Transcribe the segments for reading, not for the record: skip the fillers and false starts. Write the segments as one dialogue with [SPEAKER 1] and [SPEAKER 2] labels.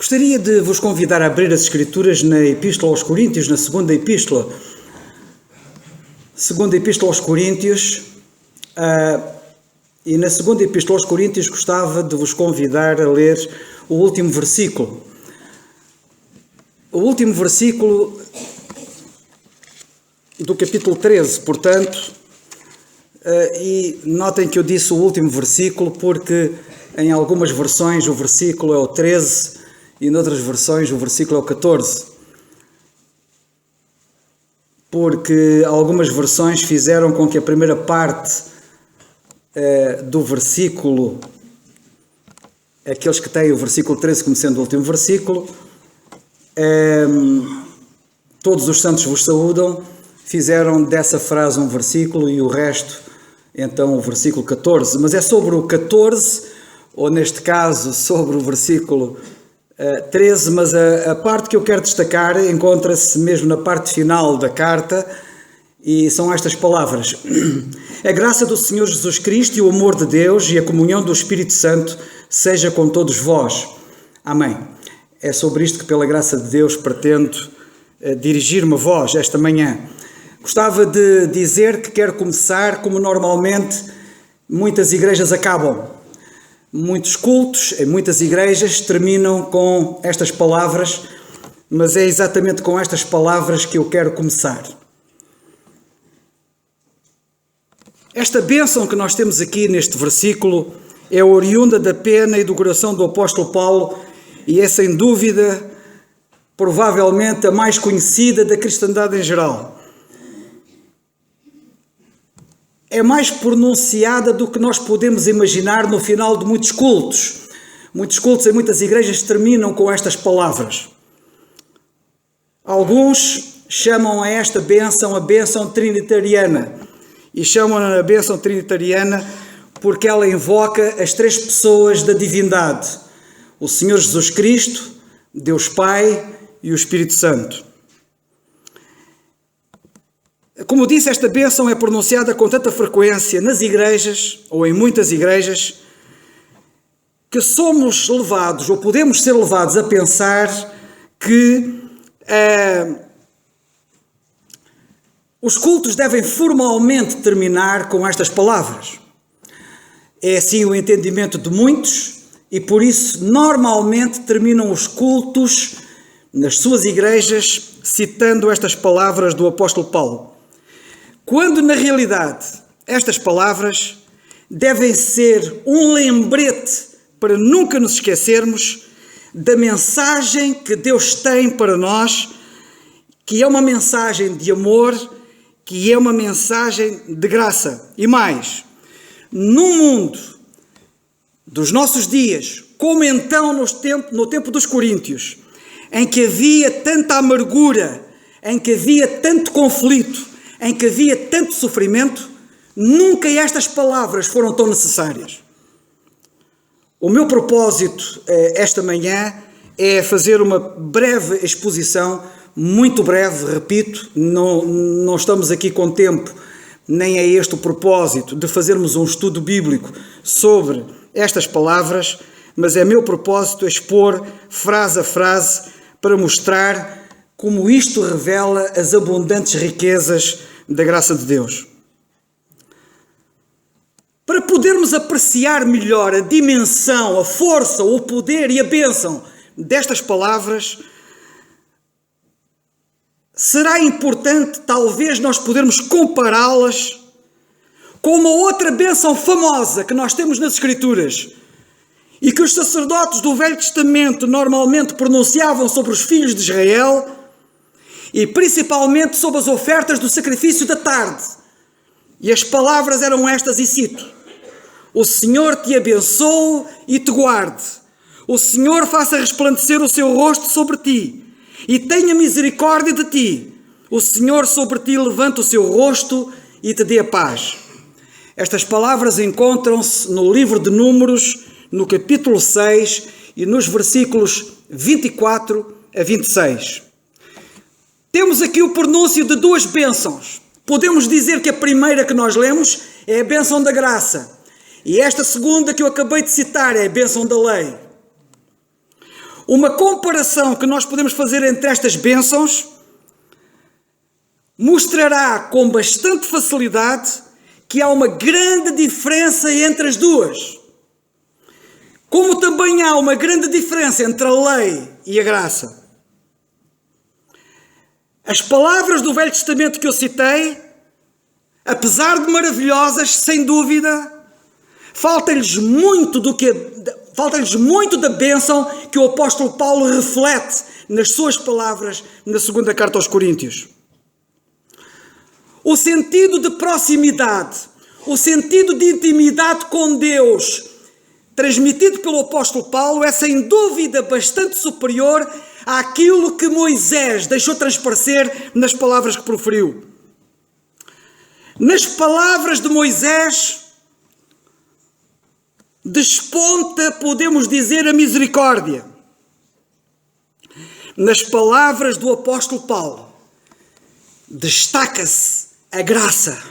[SPEAKER 1] Gostaria de vos convidar a abrir as Escrituras na Epístola aos Coríntios, na segunda Epístola. Segunda Epístola aos Coríntios. E na segunda Epístola aos Coríntios gostava de vos convidar a ler o último versículo. O último versículo do capítulo 13, portanto, e notem que eu disse o último versículo porque em algumas versões o versículo é o 13 e noutras versões o versículo é o 14. Porque algumas versões fizeram com que a primeira parte do versículo, aqueles que têm o versículo 13 como sendo o último versículo, todos os santos vos saúdam, fizeram dessa frase um versículo e o resto, então, o versículo 14. Mas é sobre o 14, ou neste caso, sobre o versículo 13, mas a parte que eu quero destacar encontra-se mesmo na parte final da carta e são estas palavras: a graça do Senhor Jesus Cristo e o amor de Deus e a comunhão do Espírito Santo seja com todos vós. Amém. É sobre isto que, pela graça de Deus, pretendo dirigir-me a vós esta manhã. Gostava de dizer que quero começar como normalmente muitas igrejas acabam. Muitos cultos em muitas igrejas terminam com estas palavras, mas é exatamente com estas palavras que eu quero começar. Esta bênção que nós temos aqui neste versículo é oriunda da pena e do coração do apóstolo Paulo e é sem dúvida, provavelmente, a mais conhecida da cristandade em geral. É mais pronunciada do que nós podemos imaginar no final de muitos cultos. Muitos cultos em muitas igrejas terminam com estas palavras. Alguns chamam a esta bênção a bênção trinitariana. E chamam-na a bênção trinitariana porque ela invoca as três pessoas da divindade: o Senhor Jesus Cristo, Deus Pai e o Espírito Santo. Como disse, esta bênção é pronunciada com tanta frequência nas igrejas, ou em muitas igrejas, que somos levados, ou podemos ser levados a pensar que os cultos devem formalmente terminar com estas palavras. É assim o entendimento de muitos, e por isso normalmente terminam os cultos nas suas igrejas citando estas palavras do apóstolo Paulo. Quando, na realidade, estas palavras devem ser um lembrete para nunca nos esquecermos da mensagem que Deus tem para nós, que é uma mensagem de amor, que é uma mensagem de graça. E mais, no mundo dos nossos dias, como então no tempo dos Coríntios, em que havia tanta amargura, em que havia tanto conflito, em que havia tanto sofrimento, nunca estas palavras foram tão necessárias. O meu propósito esta manhã é fazer uma breve exposição, muito breve, repito, não estamos aqui com tempo, nem é este o propósito de fazermos um estudo bíblico sobre estas palavras, mas é meu propósito expor frase a frase para mostrar como isto revela as abundantes riquezas da graça de Deus. Para podermos apreciar melhor a dimensão, a força, o poder e a bênção destas palavras, será importante talvez nós podermos compará-las com uma outra bênção famosa que nós temos nas Escrituras e que os sacerdotes do Velho Testamento normalmente pronunciavam sobre os filhos de Israel e principalmente sobre as ofertas do sacrifício da tarde. E as palavras eram estas, e cito: o Senhor te abençoe e te guarde. O Senhor faça resplandecer o seu rosto sobre ti e tenha misericórdia de ti. O Senhor sobre ti levanta o seu rosto e te dê a paz. Estas palavras encontram-se no livro de Números, no capítulo 6 e nos versículos 24 a 26. Temos aqui o pronúncio de duas bênçãos. Podemos dizer que a primeira que nós lemos é a bênção da graça. E esta segunda que eu acabei de citar é a bênção da lei. Uma comparação que nós podemos fazer entre estas bênçãos mostrará com bastante facilidade que há uma grande diferença entre as duas. Como também há uma grande diferença entre a lei e a graça. As palavras do Velho Testamento que eu citei, apesar de maravilhosas, sem dúvida, falta-lhes muito da bênção que o apóstolo Paulo reflete nas suas palavras na segunda carta aos Coríntios. O sentido de proximidade, o sentido de intimidade com Deus, transmitido pelo apóstolo Paulo, é sem dúvida bastante superior àquilo que Moisés deixou transparecer nas palavras que proferiu. Nas palavras de Moisés, desponta, podemos dizer, a misericórdia. Nas palavras do apóstolo Paulo, destaca-se a graça.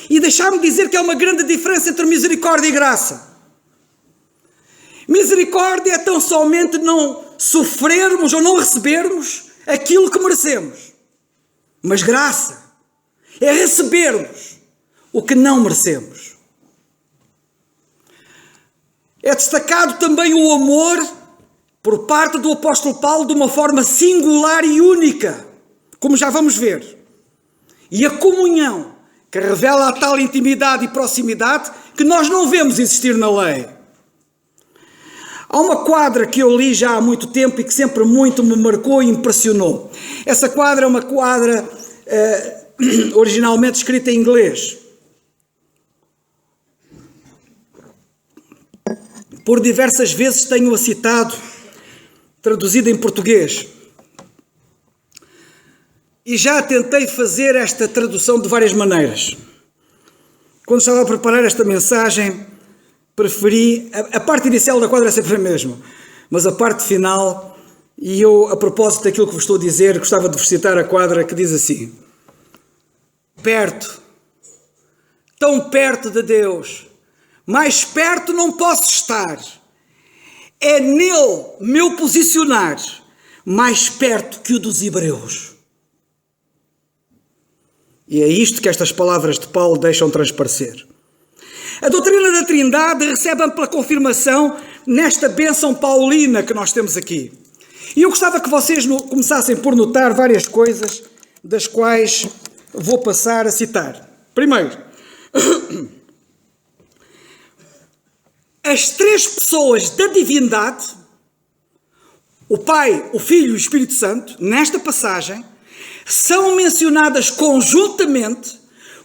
[SPEAKER 1] E deixar-me dizer que há uma grande diferença entre misericórdia e graça. Misericórdia é tão somente não sofrermos ou não recebermos aquilo que merecemos. Mas graça é recebermos o que não merecemos. É destacado também o amor por parte do apóstolo Paulo de uma forma singular e única, como já vamos ver. E a comunhão, que revela a tal intimidade e proximidade que nós não vemos existir na lei. Há uma quadra que eu li já há muito tempo e que sempre muito me marcou e impressionou. Essa quadra é uma quadra originalmente escrita em inglês. Por diversas vezes tenho-a citado, traduzida em português. E já tentei fazer esta tradução de várias maneiras. Quando estava a preparar esta mensagem, preferi... A parte inicial da quadra é sempre a mesma, mas a parte final, e eu, a propósito daquilo que vos estou a dizer, gostava de vos citar a quadra que diz assim: perto, tão perto de Deus, mais perto não posso estar. É nele meu posicionar, mais perto que o dos hebreus. E é isto que estas palavras de Paulo deixam transparecer. A doutrina da Trindade recebe ampla confirmação nesta bênção paulina que nós temos aqui. E eu gostava que vocês começassem por notar várias coisas, das quais vou passar a citar. Primeiro, as três pessoas da divindade, o Pai, o Filho e o Espírito Santo, nesta passagem, são mencionadas conjuntamente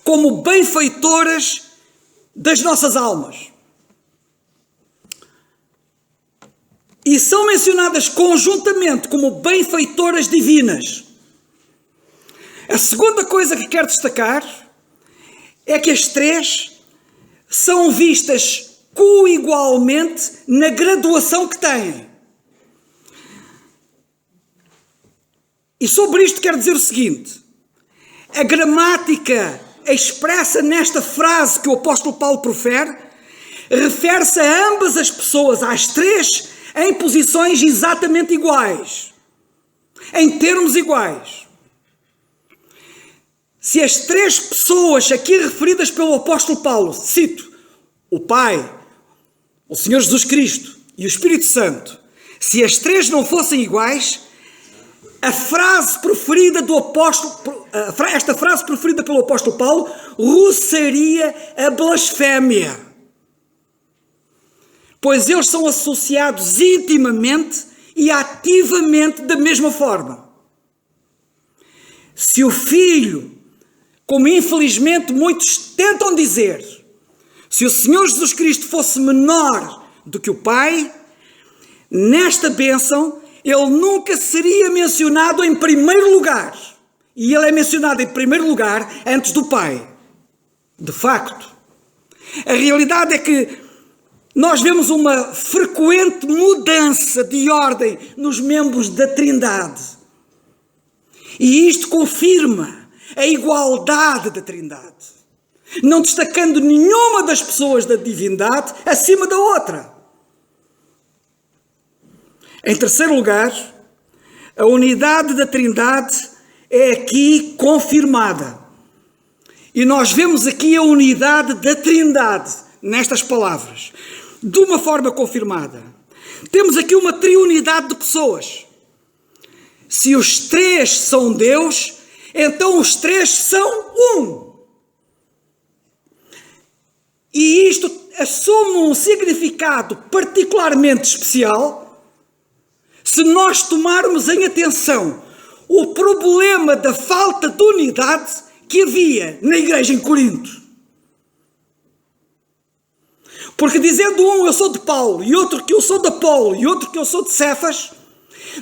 [SPEAKER 1] como benfeitoras das nossas almas. E são mencionadas conjuntamente como benfeitoras divinas. A segunda coisa que quero destacar é que as três são vistas coigualmente na graduação que têm. E sobre isto quero dizer o seguinte: a gramática expressa nesta frase que o apóstolo Paulo profere refere-se a ambas as pessoas, às três, em posições exatamente iguais, em termos iguais. Se as três pessoas aqui referidas pelo apóstolo Paulo, cito, o Pai, o Senhor Jesus Cristo e o Espírito Santo, se as três não fossem iguais, a frase preferida do apóstolo, esta frase preferida pelo apóstolo Paulo, roçaria a blasfémia. Pois eles são associados intimamente e ativamente da mesma forma. Se o Filho, como infelizmente muitos tentam dizer, se o Senhor Jesus Cristo fosse menor do que o Pai, nesta bênção ele nunca seria mencionado em primeiro lugar. E ele é mencionado em primeiro lugar antes do Pai. De facto. A realidade é que nós vemos uma frequente mudança de ordem nos membros da Trindade. E isto confirma a igualdade da Trindade, não destacando nenhuma das pessoas da divindade acima da outra. Em terceiro lugar, a unidade da Trindade é aqui confirmada. E nós vemos aqui a unidade da Trindade nestas palavras, de uma forma confirmada. Temos aqui uma triunidade de pessoas. Se os três são Deus, então os três são um. E isto assume um significado particularmente especial se nós tomarmos em atenção o problema da falta de unidade que havia na igreja em Corinto. Porque dizendo um eu sou de Paulo, e outro que eu sou de Apolo, e outro que eu sou de Cefas,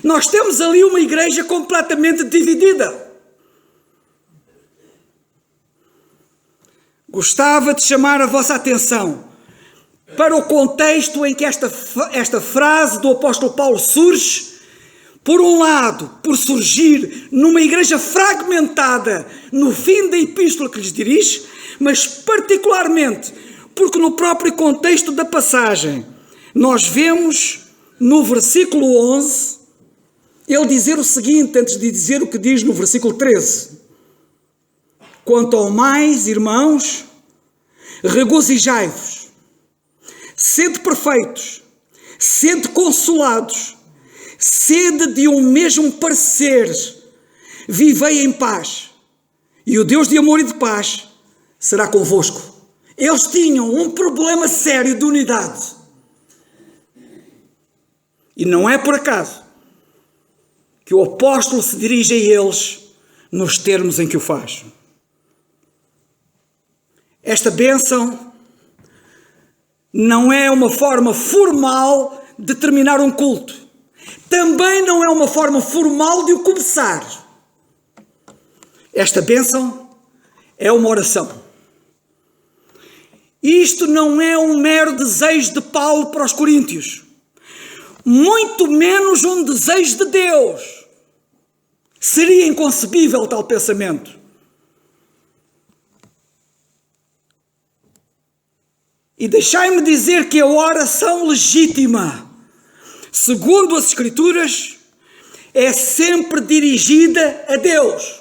[SPEAKER 1] nós temos ali uma igreja completamente dividida. Gostava de chamar a vossa atenção para o contexto em que esta frase do apóstolo Paulo surge. Por um lado, por surgir numa igreja fragmentada no fim da epístola que lhes dirige, mas particularmente porque no próprio contexto da passagem nós vemos no versículo 11 ele dizer o seguinte, antes de dizer o que diz no versículo 13. Quanto ao mais, irmãos, regozijai-vos, sede perfeitos, sede consolados, sede de um mesmo parecer, vivei em paz, e o Deus de amor e de paz será convosco. Eles tinham um problema sério de unidade. E não é por acaso que o apóstolo se dirige a eles nos termos em que o faz. Esta bênção não é uma forma formal de terminar um culto. Também não é uma forma formal de o começar. Esta bênção é uma oração. Isto não é um mero desejo de Paulo para os coríntios. Muito menos um desejo de Deus. Seria inconcebível tal pensamento. E deixai-me dizer que a oração legítima, segundo as Escrituras, é sempre dirigida a Deus.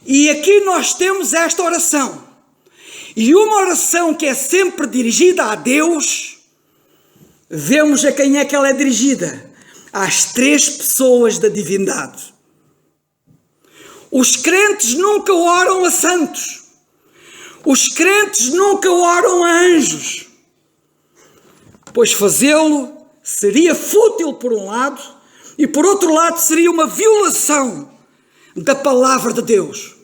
[SPEAKER 1] E aqui nós temos esta oração. E uma oração que é sempre dirigida a Deus, vemos a quem é que ela é dirigida. Às três pessoas da divindade. Os crentes nunca oram a santos. Os crentes nunca oram a anjos. Pois fazê-lo seria fútil por um lado, e por outro lado seria uma violação da palavra de Deus.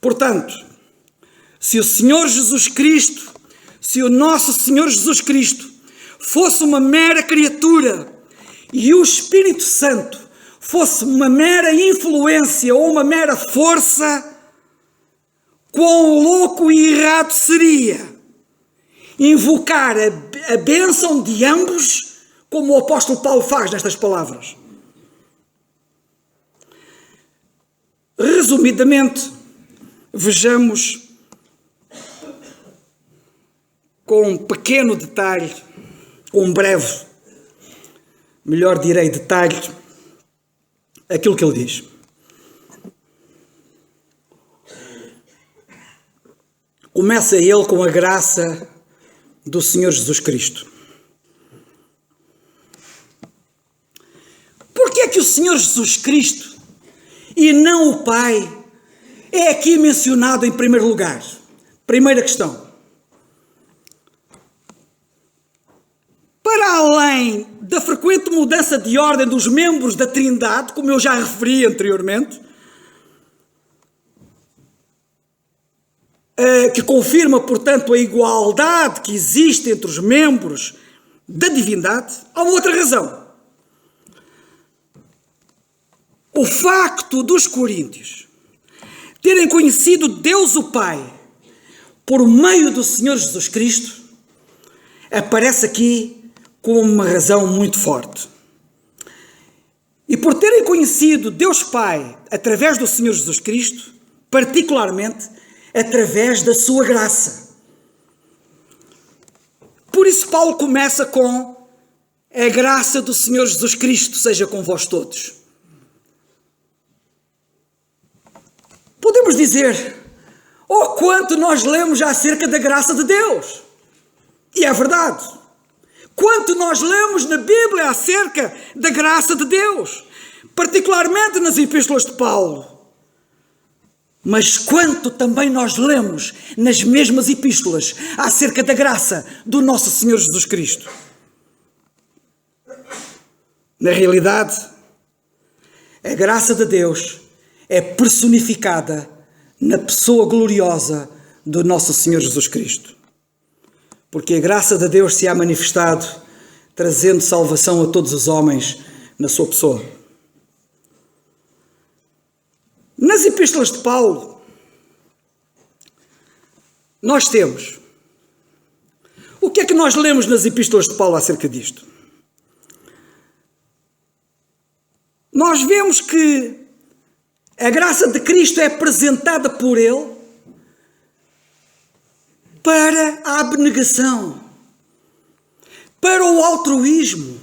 [SPEAKER 1] Portanto, se o Senhor Jesus Cristo, se o nosso Senhor Jesus Cristo fosse uma mera criatura e o Espírito Santo fosse uma mera influência ou uma mera força, quão louco e errado seria invocar a bênção de ambos, como o apóstolo Paulo faz nestas palavras. Resumidamente, vejamos com um pequeno detalhe, com um breve, melhor direi, detalhe, aquilo que ele diz. Começa ele com a graça do Senhor Jesus Cristo. Porquê é que o Senhor Jesus Cristo e não o Pai é aqui mencionado em primeiro lugar? Primeira questão. Para além da frequente mudança de ordem dos membros da Trindade, como eu já referi anteriormente, que confirma, portanto, a igualdade que existe entre os membros da divindade, há uma outra razão. O facto dos coríntios terem conhecido Deus o Pai por meio do Senhor Jesus Cristo aparece aqui como uma razão muito forte. E por terem conhecido Deus Pai através do Senhor Jesus Cristo, particularmente através da sua graça. Por isso Paulo começa com: a graça do Senhor Jesus Cristo seja com vós todos. Podemos dizer: oh, quanto nós lemos acerca da graça de Deus! E é verdade. Quanto nós lemos na Bíblia acerca da graça de Deus, particularmente nas epístolas de Paulo. Mas quanto também nós lemos nas mesmas epístolas acerca da graça do nosso Senhor Jesus Cristo. Na realidade, a graça de Deus é personificada na pessoa gloriosa do nosso Senhor Jesus Cristo. Porque a graça de Deus se há manifestado, trazendo salvação a todos os homens na sua pessoa. Nas epístolas de Paulo, nós temos. O que é que nós lemos nas epístolas de Paulo acerca disto? Nós vemos que a graça de Cristo é apresentada por Ele para a abnegação, para o altruísmo,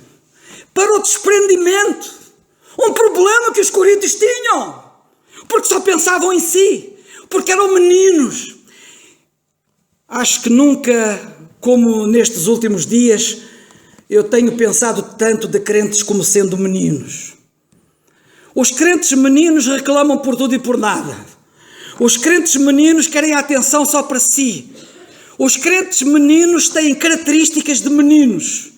[SPEAKER 1] para o desprendimento. Um problema que os coríntios tinham, porque só pensavam em si, porque eram meninos. Acho que nunca, como nestes últimos dias, eu tenho pensado tanto de crentes como sendo meninos. Os crentes meninos reclamam por tudo e por nada. Os crentes meninos querem a atenção só para si. Os crentes meninos têm características de meninos.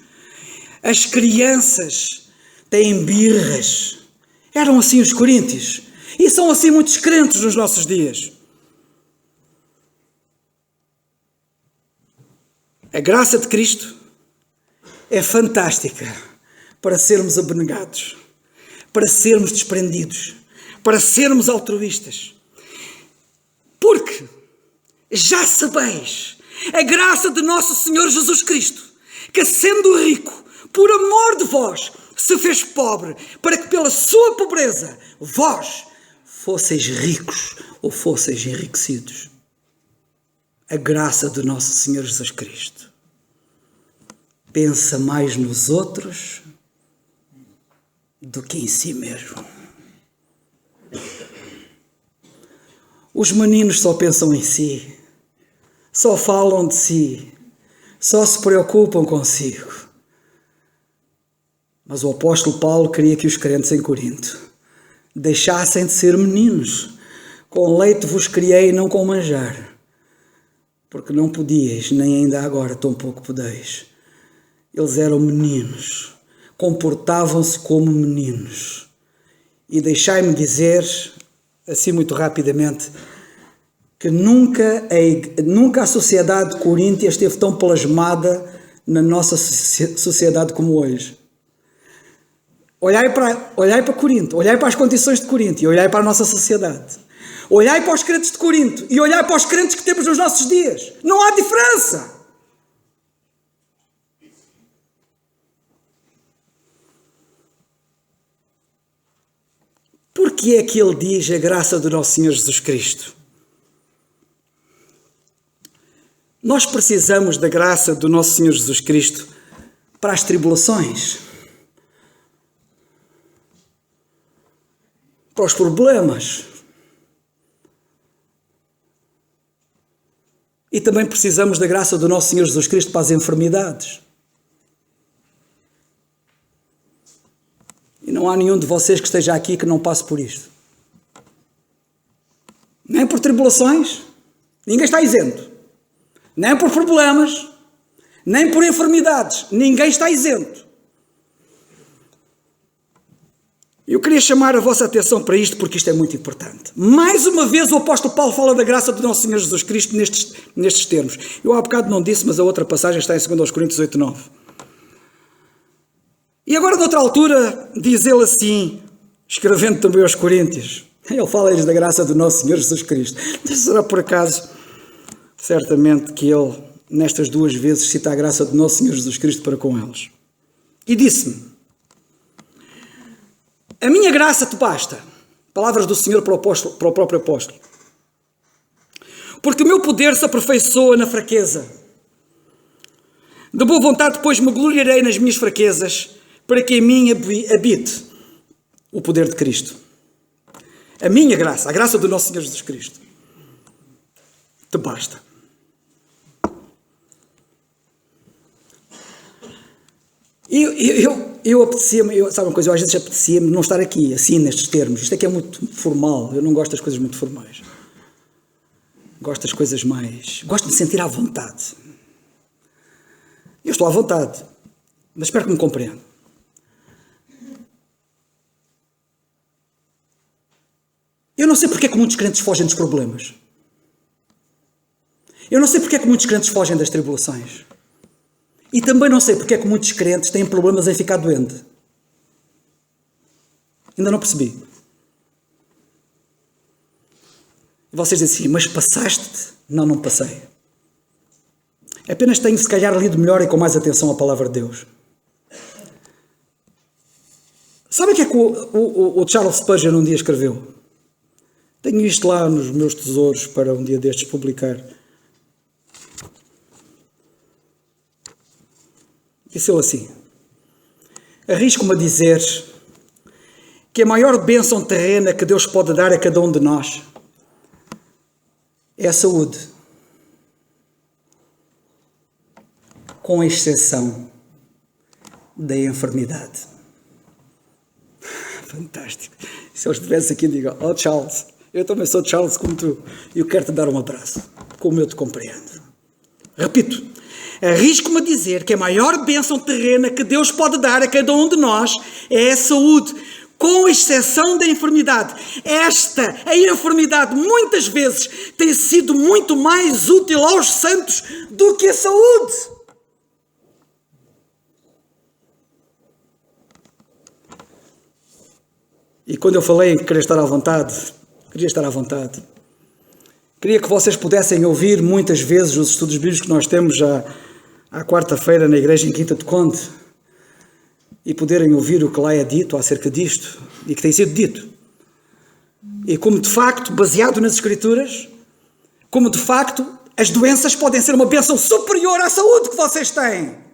[SPEAKER 1] As crianças têm birras. Eram assim os coríntios. E são assim muitos crentes nos nossos dias. A graça de Cristo é fantástica para sermos abnegados, para sermos desprendidos, para sermos altruístas. Porque já sabeis a graça de nosso Senhor Jesus Cristo, que sendo rico, por amor de vós, se fez pobre, para que pela sua pobreza vós fosseis ricos ou fosseis enriquecidos. A graça do nosso Senhor Jesus Cristo pensa mais nos outros do que em si mesmo. Os meninos só pensam em si, só falam de si, só se preocupam consigo. Mas o apóstolo Paulo queria que os crentes em Corinto deixassem de ser meninos. Com leite vos criei, não com manjar. Porque não podíeis, nem ainda agora tão pouco podeis. Eles eram meninos, comportavam-se como meninos. E deixai-me dizer, assim muito rapidamente, que nunca a sociedade de Coríntia esteve tão plasmada na nossa sociedade como hoje. Olhai para Corinto, olhai para as condições de Corinto e olhai para a nossa sociedade. Olhai para os crentes de Corinto e olhai para os crentes que temos nos nossos dias. Não há diferença. Por que é que ele diz a graça do nosso Senhor Jesus Cristo? Nós precisamos da graça do nosso Senhor Jesus Cristo para as tribulações, para os problemas. E também precisamos da graça do nosso Senhor Jesus Cristo para as enfermidades. E não há nenhum de vocês que esteja aqui que não passe por isto. Nem por tribulações, ninguém está isento. Nem por problemas, nem por enfermidades, ninguém está isento. Eu queria chamar a vossa atenção para isto, porque isto é muito importante. Mais uma vez o apóstolo Paulo fala da graça do nosso Senhor Jesus Cristo nestes termos. Eu há bocado não disse, mas a outra passagem está em 2 Coríntios 8:9. E agora, noutra altura, diz ele assim, escrevendo também aos Coríntios, ele fala-lhes da graça do nosso Senhor Jesus Cristo. Será por acaso, certamente, que ele, nestas duas vezes, cita a graça do nosso Senhor Jesus Cristo para com eles. E disse-me: a minha graça te basta. Palavras do Senhor para o próprio apóstolo. Porque o meu poder se aperfeiçoa na fraqueza. De boa vontade, depois me gloriarei nas minhas fraquezas, para que em mim habite o poder de Cristo. A minha graça, a graça do nosso Senhor Jesus Cristo, te basta. Eu apetecia-me, sabe uma coisa, eu às vezes apetecia-me não estar aqui, assim, nestes termos. Isto é que é muito formal, eu não gosto das coisas muito formais. Gosto das coisas mais... Gosto de me sentir à vontade. Eu estou à vontade, mas espero que me compreenda. Eu não sei porque é que muitos crentes fogem dos problemas. Eu não sei porque é que muitos crentes fogem das tribulações. E também não sei porque é que muitos crentes têm problemas em ficar doente. Ainda não percebi. E vocês dizem assim, mas passaste-te? Não, não passei. Apenas tenho, se calhar, lido melhor e com mais atenção a palavra de Deus. Sabe o que é que o Charles Spurgeon um dia escreveu? Tenho isto lá nos meus tesouros para um dia destes publicar. Disse ele assim: arrisco-me a dizer que a maior bênção terrena que Deus pode dar a cada um de nós é a saúde, com exceção da enfermidade. Fantástico. Se eu estivesse aqui e digo, oh Charles, eu também sou Charles como tu, e eu quero te dar um abraço, como eu te compreendo. Repito, arrisco-me a dizer que a maior bênção terrena que Deus pode dar a cada um de nós é a saúde, com exceção da enfermidade. A enfermidade muitas vezes tem sido muito mais útil aos santos do que a saúde. E quando eu falei em querer estar à vontade, queria estar à vontade. Queria que vocês pudessem ouvir muitas vezes os estudos bíblicos que nós temos à quarta-feira na igreja em Quinta de Conde e poderem ouvir o que lá é dito acerca disto e que tem sido dito. E como de facto, baseado nas Escrituras, como de facto as doenças podem ser uma bênção superior à saúde que vocês têm.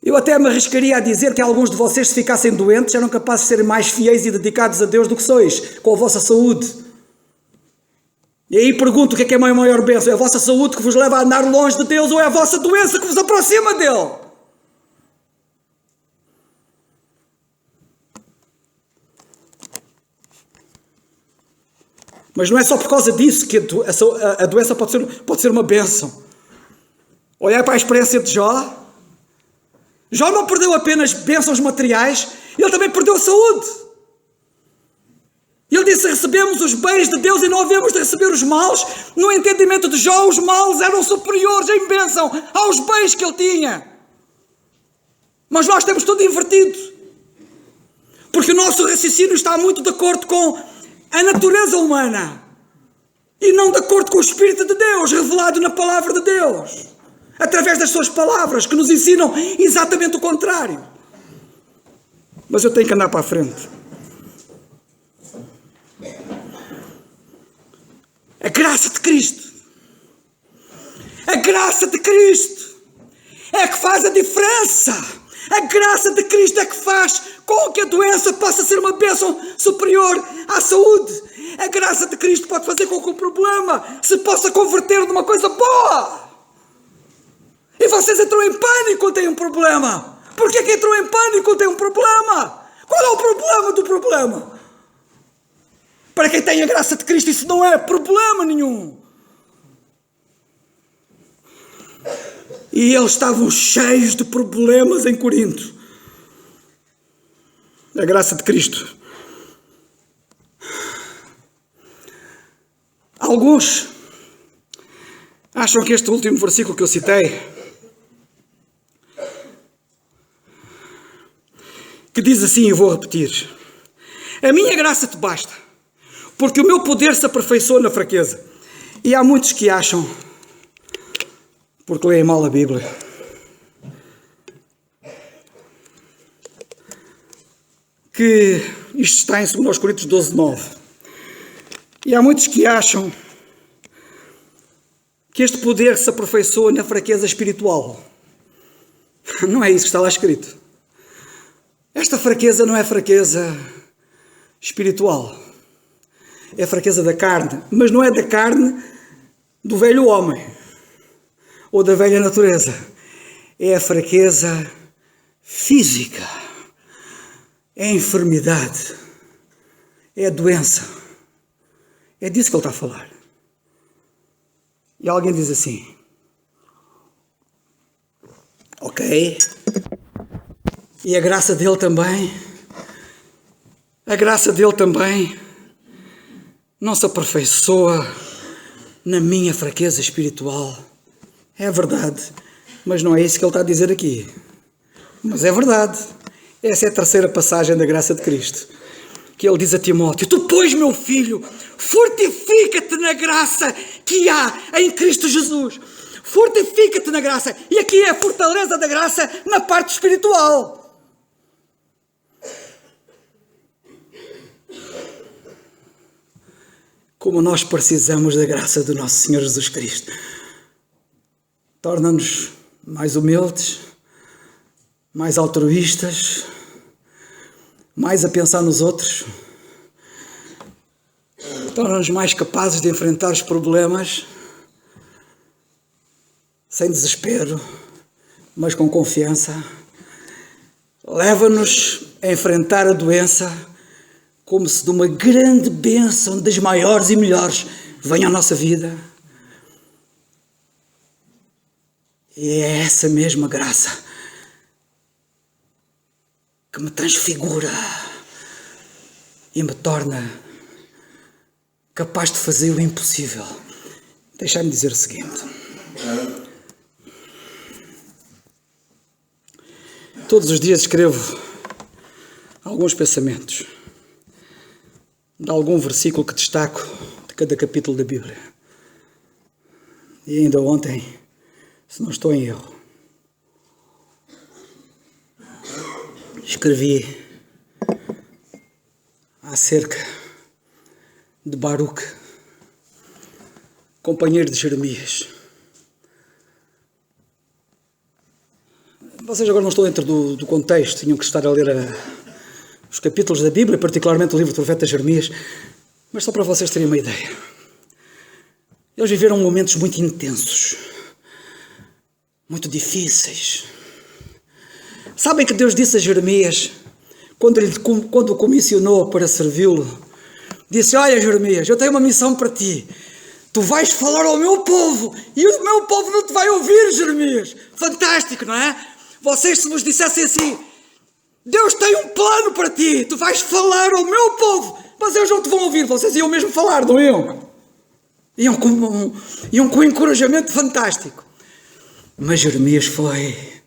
[SPEAKER 1] Eu até me arriscaria a dizer que alguns de vocês, se ficassem doentes, eram capazes de serem mais fiéis e dedicados a Deus do que sois, com a vossa saúde. E aí pergunto, o que é a maior bênção? É a vossa saúde que vos leva a andar longe de Deus ou é a vossa doença que vos aproxima dele? Mas não é só por causa disso que a doença pode ser uma bênção. Olhar para a experiência de Jó. Jó não perdeu apenas bênçãos materiais, ele também perdeu a saúde. Ele disse, recebemos os bens de Deus e não havemos de receber os maus. No entendimento de Jó, os maus eram superiores em bênção aos bens que ele tinha. Mas nós temos tudo invertido. Porque o nosso raciocínio está muito de acordo com a natureza humana e não de acordo com o Espírito de Deus revelado na palavra de Deus. Através das suas palavras, que nos ensinam exatamente o contrário. Mas eu tenho que andar para a frente. A graça de Cristo. A graça de Cristo é que faz a diferença. A graça de Cristo é que faz com que a doença possa ser uma bênção superior à saúde. A graça de Cristo pode fazer com que o problema se possa converter numa coisa boa. E vocês entram em pânico quando têm um problema. Por que entram em pânico quando têm um problema? Qual é o problema do problema? Para quem tem a graça de Cristo, isso não é problema nenhum. E eles estavam cheios de problemas em Corinto. A graça de Cristo. Alguns acham que este último versículo que eu citei, que diz assim, eu vou repetir: a minha graça te basta, porque o meu poder se aperfeiçoa na fraqueza. E há muitos que acham, porque leem mal a Bíblia, que isto está em 2 Coríntios 12:9. E há muitos que acham que 2 Coríntios 12:9 está em 2 Coríntios 12:9. E há muitos que acham que isto está em 2 Coríntios 12:9. E há muitos que acham que isto está em 2 Coríntios 12:9. E há muitos que acham que isto está em 2 Coríntios 12:9. E há muitos que acham que este poder se aperfeiçoa na fraqueza espiritual. Não é isso que está lá escrito. Esta fraqueza não é fraqueza espiritual. É fraqueza da carne, mas não é da carne do velho homem ou da velha natureza. É a fraqueza física. É a enfermidade. É a doença. É disso que ele está a falar. E alguém diz assim: ok, e a graça dele também? A graça dele também não se aperfeiçoa na minha fraqueza espiritual? É verdade, mas não é isso que ele está a dizer aqui. Mas é verdade. Essa é a terceira passagem da graça de Cristo, que ele diz a Timóteo: tu, pois, meu filho, fortifica-te na graça que há em Cristo Jesus. Fortifica-te na graça. E aqui é a fortaleza da graça na parte espiritual. Como nós precisamos da graça do nosso Senhor Jesus Cristo. Torna-nos mais humildes, mais altruístas, mais a pensar nos outros. Torna-nos mais capazes de enfrentar os problemas sem desespero, mas com confiança. Leva-nos a enfrentar a doença como se de uma grande bênção, das maiores e melhores, venha à nossa vida. E é essa mesma graça que me transfigura e me torna capaz de fazer o impossível. Deixai-me dizer o seguinte: todos os dias escrevo alguns pensamentos de algum versículo que destaco de cada capítulo da Bíblia. E ainda ontem, se não estou em erro, escrevi acerca de Baruque, companheiro de Jeremias. Vocês agora não estão dentro do contexto, tinham que estar a ler os capítulos da Bíblia, particularmente o livro do profeta Jeremias, mas só para vocês terem uma ideia. Eles viveram momentos muito intensos, muito difíceis. Sabem que Deus disse a Jeremias, quando o comissionou para servi-lo, disse: olha, Jeremias, eu tenho uma missão para ti. Tu vais falar ao meu povo e o meu povo não te vai ouvir, Jeremias. Fantástico, não é? Vocês, se vos dissessem assim: Deus tem um plano para ti, tu vais falar ao meu povo, mas eles não te vão ouvir. Vocês iam mesmo falar, não iam? Iam com um encorajamento fantástico. Mas Jeremias foi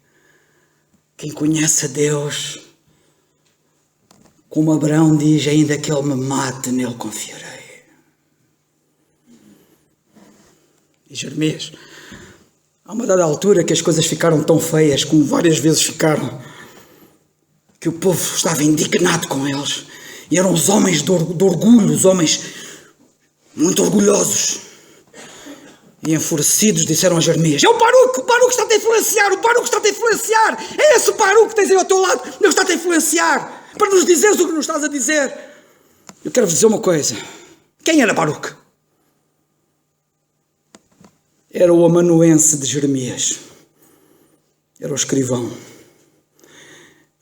[SPEAKER 1] quem conhece a Deus. Como Abraão diz: ainda que ele me mate, nele confiarei. E Jeremias, há uma dada altura que as coisas ficaram tão feias, como várias vezes ficaram, que o povo estava indignado com eles. E eram os homens de orgulho, os homens muito orgulhosos. E enfurecidos disseram a Jeremias: é o Baruque está-te a influenciar, o Baruque está-te a influenciar. É esse o Baruque que tens aí ao teu lado, ele está-te a influenciar, para nos dizeres o que nos estás a dizer. Eu quero-vos dizer uma coisa: quem era Baruque? Era o amanuense de Jeremias. Era o escrivão.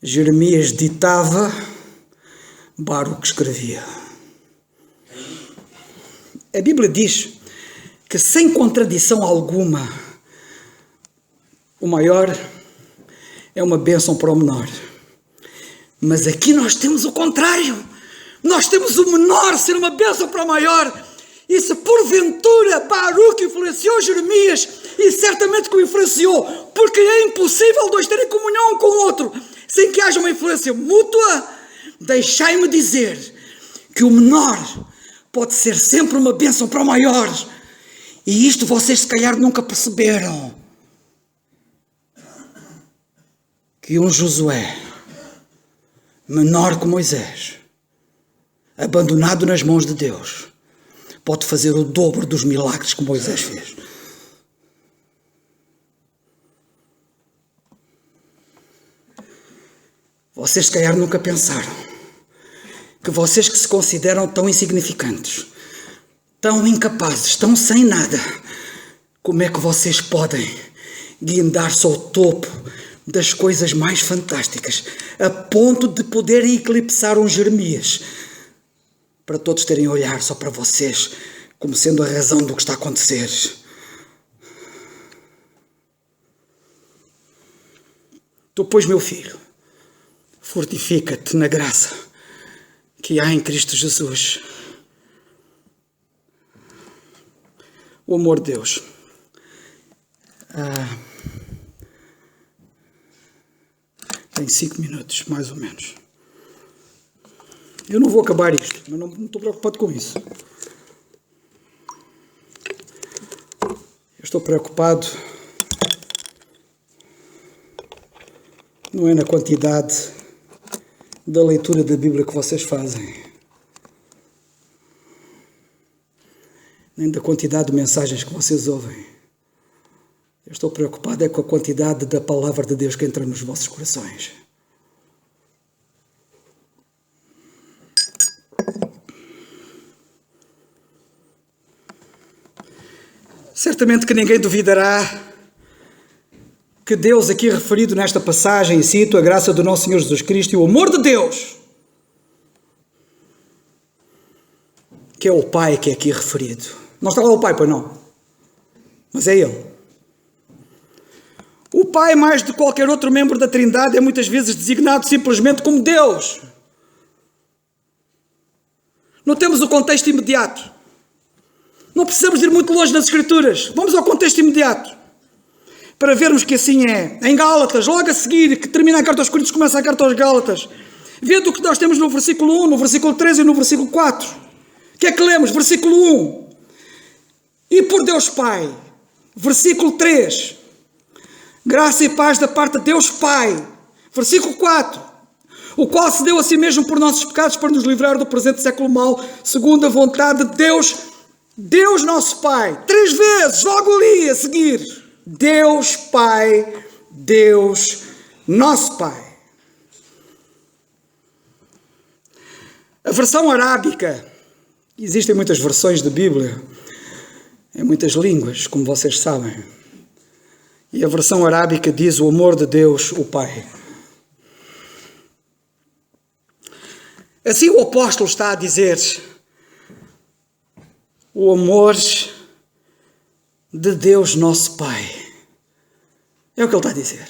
[SPEAKER 1] Jeremias ditava, Baruque escrevia. A Bíblia diz que, sem contradição alguma, o maior é uma bênção para o menor. Mas aqui nós temos o contrário. Nós temos o menor ser uma bênção para o maior. E se porventura Baruque influenciou Jeremias, e certamente que o influenciou, porque é impossível dois terem comunhão um com o outro sem que haja uma influência mútua, deixai-me dizer que o menor pode ser sempre uma bênção para o maior. E isto vocês se calhar nunca perceberam. Que um Josué, menor que Moisés, abandonado nas mãos de Deus, pode fazer o dobro dos milagres que Moisés fez. Vocês se calhar nunca pensaram que vocês que se consideram tão insignificantes, tão incapazes, tão sem nada, como é que vocês podem guindar-se ao topo das coisas mais fantásticas, a ponto de poderem eclipsar um Jeremias, para todos terem a olhar só para vocês, como sendo a razão do que está a acontecer. Tu, pois, meu filho, fortifica-te na graça que há em Cristo Jesus. O amor de Deus. Tem 5 minutos, mais ou menos. Eu não vou acabar isto, mas não estou preocupado com isso. Eu estou preocupado não é na quantidade da leitura da Bíblia que vocês fazem, nem da quantidade de mensagens que vocês ouvem. Eu estou preocupado é com a quantidade da palavra de Deus que entra nos vossos corações. Certamente que ninguém duvidará que Deus, aqui referido nesta passagem, e cito, a graça do nosso Senhor Jesus Cristo e o amor de Deus, que é o Pai que é aqui referido. Não está lá o Pai, pois não? Mas é Ele. O Pai, mais de qualquer outro membro da Trindade, é muitas vezes designado simplesmente como Deus. Não temos o contexto imediato. Não precisamos ir muito longe nas Escrituras. Vamos ao contexto imediato, para vermos que assim é. Em Gálatas, logo a seguir, que termina a carta aos Coríntios, começa a carta aos Gálatas. Vendo o que nós temos no versículo 1, no versículo 3 e no versículo 4. O que é que lemos? Versículo 1. E por Deus Pai. Versículo 3. Graça e paz da parte de Deus Pai. Versículo 4. O qual se deu a si mesmo por nossos pecados para nos livrar do presente século mau, segundo a vontade de Deus, Deus nosso Pai. 3 vezes, logo ali a seguir. Deus Pai, Deus nosso Pai. A versão arábica, existem muitas versões da Bíblia, em muitas línguas, como vocês sabem. E a versão arábica diz o amor de Deus, o Pai. Assim o apóstolo está a dizer o amor de Deus nosso Pai. É o que ele está a dizer.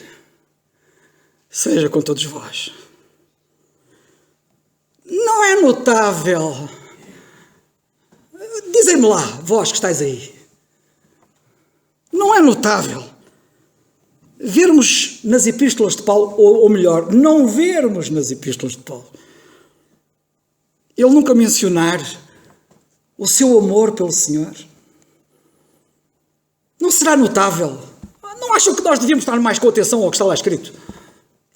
[SPEAKER 1] Seja com todos vós. Não é notável? Dizem-me lá, vós que estáis aí. Não é notável vermos nas epístolas de Paulo, ou melhor, não vermos nas epístolas de Paulo, ele nunca mencionar o seu amor pelo Senhor? Não será notável? Não acham que nós devíamos estar mais com atenção ao que está lá escrito?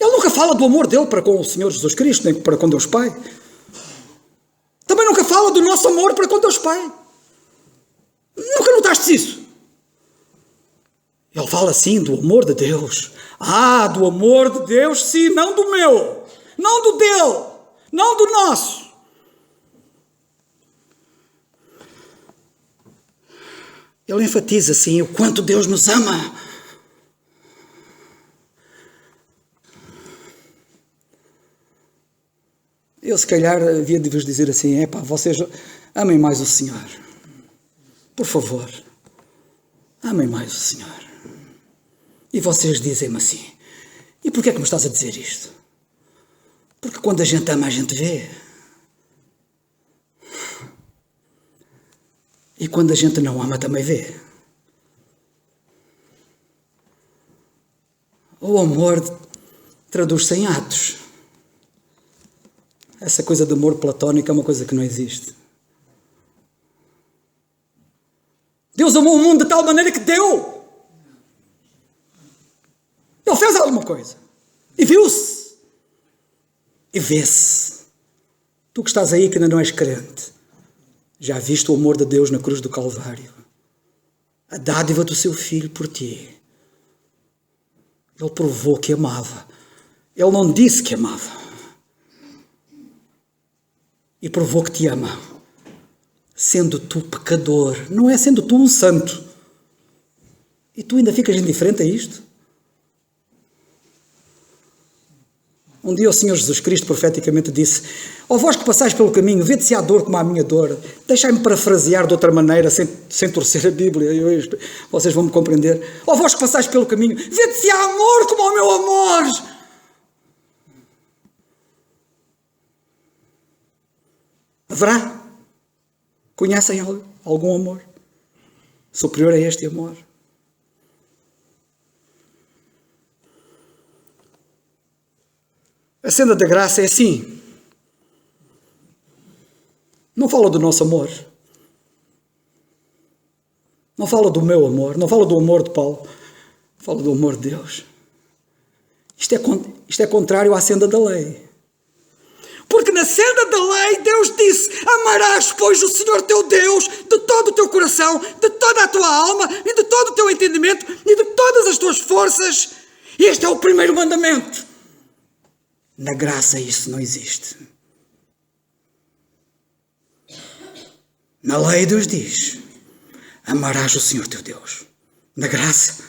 [SPEAKER 1] Ele nunca fala do amor dele para com o Senhor Jesus Cristo, nem para com Deus Pai. Também nunca fala do nosso amor para com Deus Pai. Nunca notaste isso? Ele fala sim do amor de Deus. Do amor de Deus, sim, não do meu, não do dele, não do nosso. Ele enfatiza, sim, o quanto Deus nos ama. Eu, se calhar, havia de vos dizer assim, vocês amem mais o Senhor. Por favor, amem mais o Senhor. E vocês dizem-me assim, e porquê é que me estás a dizer isto? Porque quando a gente ama, a gente vê. E quando a gente não ama, também vê. O amor traduz-se em atos. Essa coisa de amor platónico é uma coisa que não existe. Deus amou o mundo de tal maneira que deu. Ele fez alguma coisa. E viu-se. E vê-se. Tu que estás aí que ainda não és crente, já viste o amor de Deus na cruz do Calvário? A dádiva do seu Filho por ti. Ele provou que amava. Ele não disse que amava. e provou que te ama, sendo tu pecador, não é sendo tu um santo. E tu ainda ficas indiferente a isto? Um dia o Senhor Jesus Cristo profeticamente disse: ó vós que passais pelo caminho, vede se há dor como a minha dor. Deixai-me parafrasear de outra maneira, sem torcer a Bíblia, vocês vão me compreender. Ó vós que passais pelo caminho, vede se há amor como o meu amor. Haverá? Conhecem algum amor superior a este amor? A senda da graça é assim. Não fala do nosso amor. Não fala do meu amor. Não fala do amor de Paulo. Fala do amor de Deus. Isto é contrário à senda da lei. Porque na senda da lei Deus disse: amarás, pois, o Senhor teu Deus de todo o teu coração, de toda a tua alma e de todo o teu entendimento e de todas as tuas forças. Este é o primeiro mandamento. Na graça isso não existe. Na lei Deus diz: amarás o Senhor teu Deus. Na graça,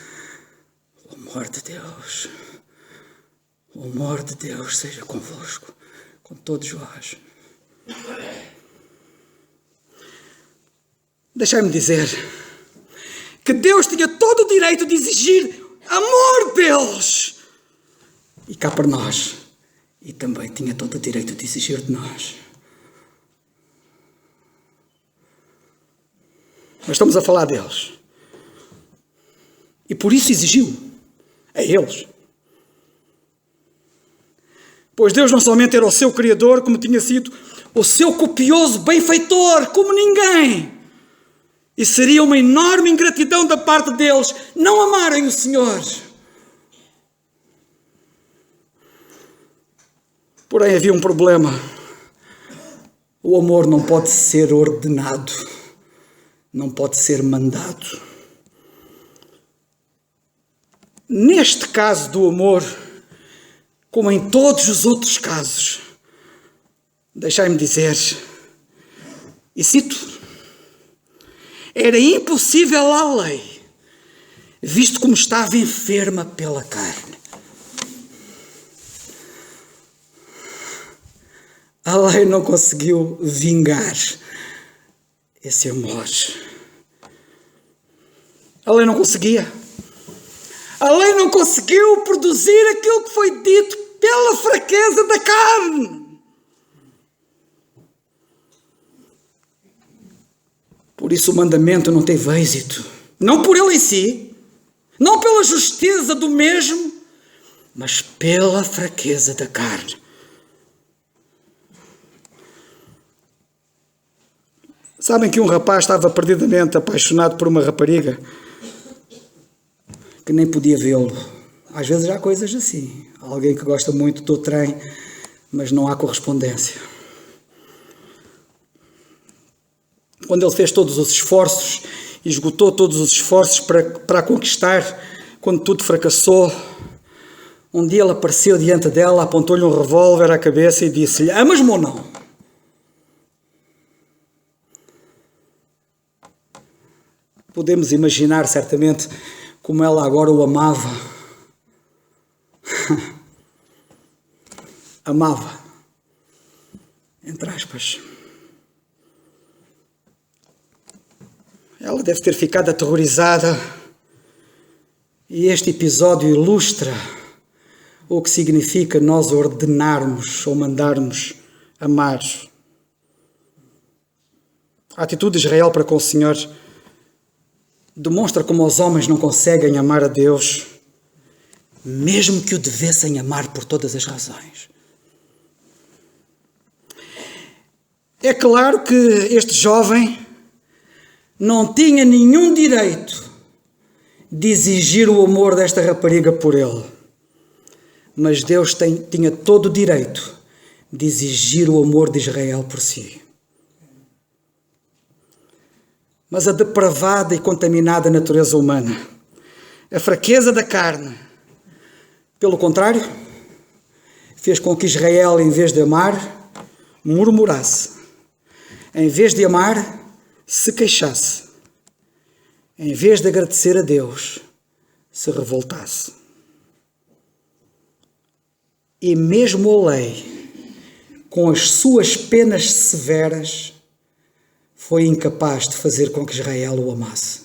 [SPEAKER 1] o amor de Deus. O amor de Deus seja convosco, com todos vós. Deixai-me dizer que Deus tinha todo o direito de exigir amor deles. E cá para nós. E também tinha todo o direito de exigir de nós. Mas estamos a falar deles. E por isso exigiu a eles. Pois Deus não somente era o seu Criador, como tinha sido o seu copioso benfeitor, como ninguém. E seria uma enorme ingratidão da parte deles não amarem o Senhor. Porém, havia um problema. O amor não pode ser ordenado, não pode ser mandado. Neste caso do amor, como em todos os outros casos, deixai-me dizer, e cito: era impossível à lei, visto como estava enferma pela carne. A lei não conseguiu vingar esse amor. A lei não conseguia. A lei não conseguiu produzir aquilo que foi dito pela fraqueza da carne. Por isso o mandamento não teve êxito. Não por ele em si, não pela justeza do mesmo, mas pela fraqueza da carne. Sabem que um rapaz estava perdidamente apaixonado por uma rapariga que nem podia vê-lo. Às vezes há coisas assim. Alguém que gosta muito do trem, mas não há correspondência. Quando ele fez todos os esforços, esgotou todos os esforços para a conquistar, quando tudo fracassou, um dia ele apareceu diante dela, apontou-lhe um revólver à cabeça e disse-lhe: amas-me ou não? Podemos imaginar, certamente, como ela agora o amava. Amava. Entre aspas. Ela deve ter ficado aterrorizada. E este episódio ilustra o que significa nós ordenarmos ou mandarmos amar. A atitude de Israel para com o Senhor demonstra como os homens não conseguem amar a Deus, mesmo que o devessem amar por todas as razões. É claro que este jovem não tinha nenhum direito de exigir o amor desta rapariga por ele, mas Deus tinha todo o direito de exigir o amor de Israel por si. Mas a depravada e contaminada natureza humana, a fraqueza da carne, pelo contrário, fez com que Israel, em vez de amar, murmurasse. em vez de amar, se queixasse. Em vez de agradecer a Deus, se revoltasse. E mesmo a lei, com as suas penas severas, foi incapaz de fazer com que Israel o amasse.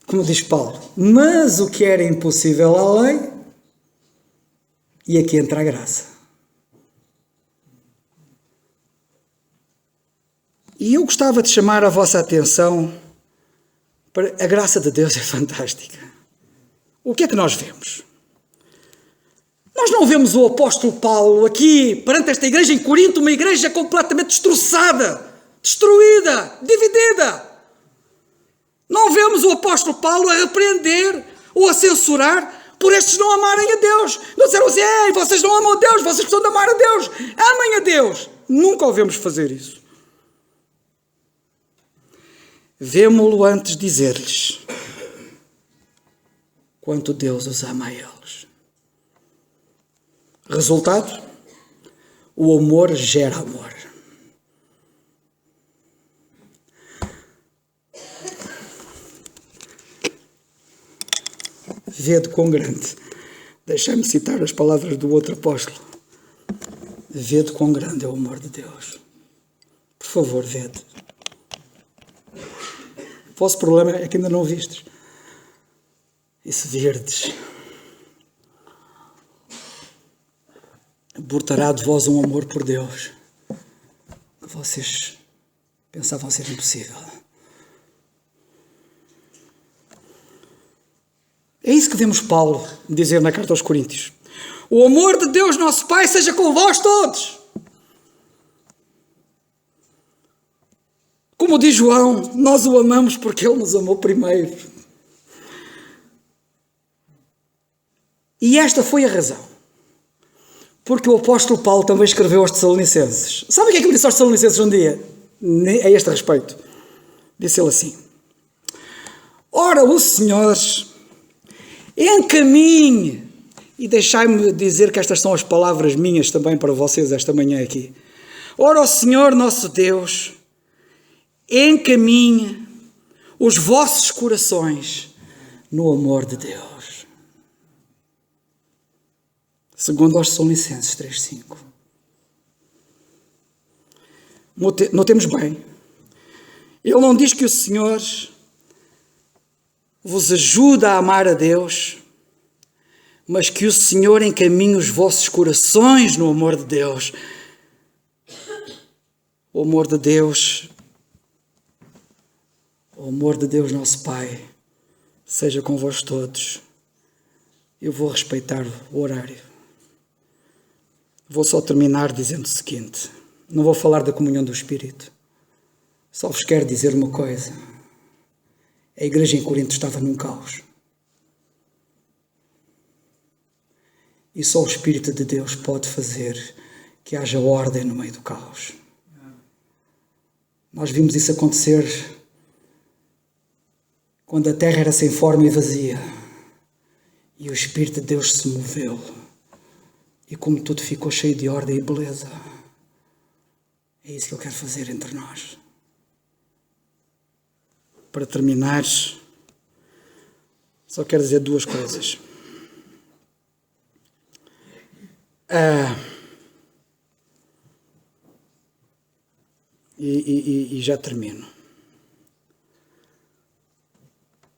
[SPEAKER 1] Como diz Paulo, mas o que era impossível à lei, e aqui entra a graça. E eu gostava de chamar a vossa atenção para a graça de Deus é fantástica. O que é que nós vemos? Nós não vemos o apóstolo Paulo aqui, perante esta igreja em Corinto, uma igreja completamente destroçada, destruída, dividida. Não vemos o apóstolo Paulo a repreender ou a censurar por estes não amarem a Deus. Não disseram assim, ei, vocês não amam a Deus, vocês precisam de amar a Deus, amem a Deus. Nunca o vemos fazer isso. Vemo-lo antes dizer-lhes quanto Deus os ama a eles. Resultado? O amor gera amor. Vede quão grande. Deixai-me citar as palavras do outro apóstolo. Vede quão grande é o amor de Deus. Por favor, vede. O vosso problema é que ainda não o vistes. E se virdes, brotará de vós um amor por Deus que vocês pensavam ser impossível. É isso que vemos Paulo dizer na carta aos Coríntios. O amor de Deus, nosso Pai, seja com vós todos. Como diz João, nós o amamos porque Ele nos amou primeiro. E esta foi a razão. Porque o apóstolo Paulo também escreveu aos Tessalonicenses. Sabe o que é que ele disse aos Tessalonicenses um dia? A este respeito. Disse ele assim. Ora, o Senhor encaminhe. E deixai-me dizer que estas são as palavras minhas também para vocês esta manhã aqui. Ora, o Senhor nosso Deus encaminhe os vossos corações no amor de Deus. Segundo aos Tessalonicenses 3:5. Notemos bem. Ele não diz que o Senhor vos ajuda a amar a Deus, mas que o Senhor encaminhe os vossos corações no amor de Deus. O amor de Deus, nosso Pai, seja com vós todos. Eu vou respeitar o horário. Vou só terminar dizendo o seguinte. Não vou falar da comunhão do Espírito. Só vos quero dizer uma coisa. A igreja em Corinto estava num caos. E só o Espírito de Deus pode fazer que haja ordem no meio do caos. Nós vimos isso acontecer quando a terra era sem forma e vazia. E o Espírito de Deus se moveu. E como tudo ficou cheio de ordem e beleza. É isso que Ele quer fazer entre nós. Para terminar, só quero dizer duas coisas. E já termino.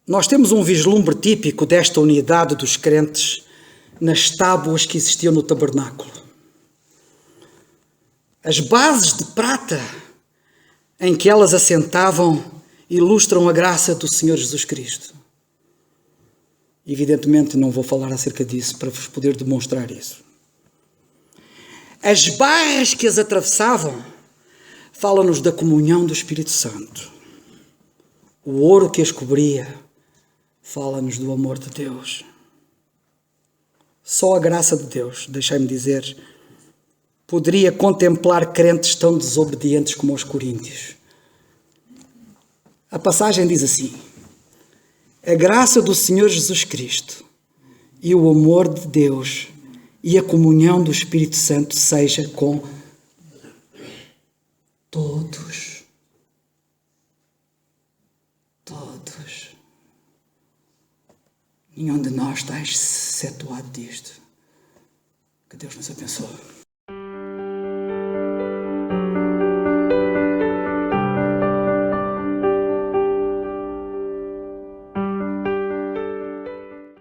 [SPEAKER 1] Nós temos um vislumbre típico desta unidade dos crentes nas tábuas que existiam no tabernáculo. As bases de prata em que elas assentavam ilustram a graça do Senhor Jesus Cristo. Evidentemente não vou falar acerca disso para vos poder demonstrar isso. As barras que as atravessavam falam-nos da comunhão do Espírito Santo. O ouro que as cobria fala-nos do amor de Deus. Só a graça de Deus, deixai-me dizer, poderia contemplar crentes tão desobedientes como os coríntios. A passagem diz assim: a graça do Senhor Jesus Cristo e o amor de Deus e a comunhão do Espírito Santo seja com todos. Todos. Nenhum de nós está excetuado disto. Que Deus nos abençoe.